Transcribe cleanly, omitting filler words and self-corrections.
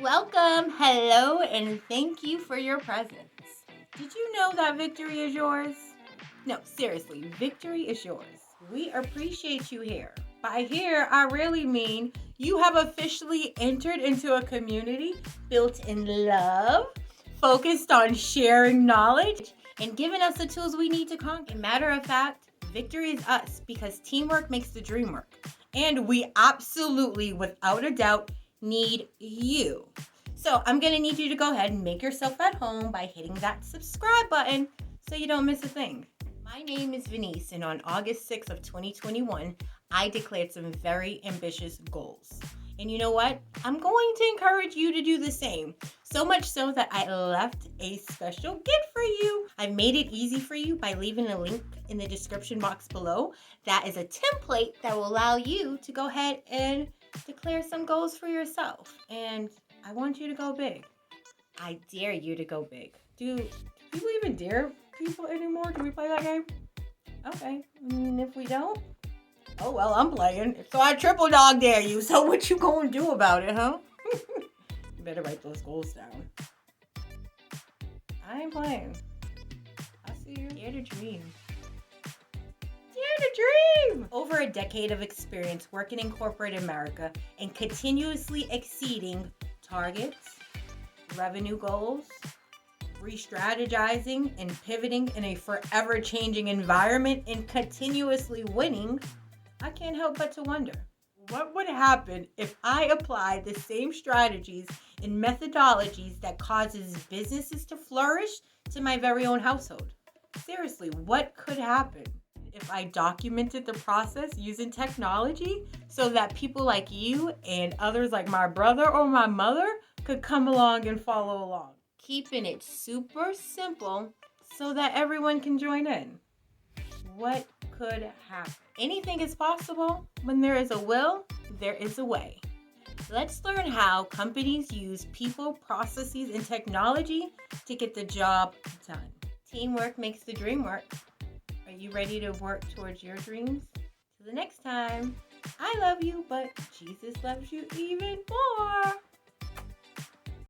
Welcome, hello, and thank you for your presence. Did you know that victory is yours? No, seriously, victory is yours. We appreciate you here. By here, I really mean you have officially entered into a community built in love, focused on sharing knowledge, and giving us the tools we need to conquer. Matter of fact, victory is us because teamwork makes the dream work. And we absolutely, without a doubt, need you. So I'm going to need you to go ahead and make yourself at home by hitting that subscribe button so you don't miss a thing. My name is Venice, and on August 6th of 2021, I declared some very ambitious goals. And you know what? I'm going to encourage you to do the same. So much so that I left a special gift for you. I've made it easy for you by leaving a link in the description box below. That is a template that will allow you to go ahead and declare some goals for yourself. And I want you to go big. I dare you to go big. Do people even dare people anymore? Do we play that game? Okay. If we don't, oh well, I'm playing. So I triple dog dare you. So what you gonna do about it, huh? You better write those goals down. I ain't playing. I see you. Dare to dream. Dare to dream! Over a decade of experience working in corporate America and continuously exceeding targets, revenue goals, re-strategizing and pivoting in a forever changing environment and continuously winning, I can't help but to wonder, what would happen if I applied the same strategies and methodologies that causes businesses to flourish to my very own household? Seriously, what could happen if I documented the process using technology so that people like you and others like my brother or my mother could come along and follow along? Keeping it super simple so that everyone can join in. What could happen? Anything is possible. When there is a will, there is a way. Let's learn how companies use people, processes, and technology to get the job done. Teamwork makes the dream work. Are you ready to work towards your dreams? Till the next time, I love you, but Jesus loves you even more.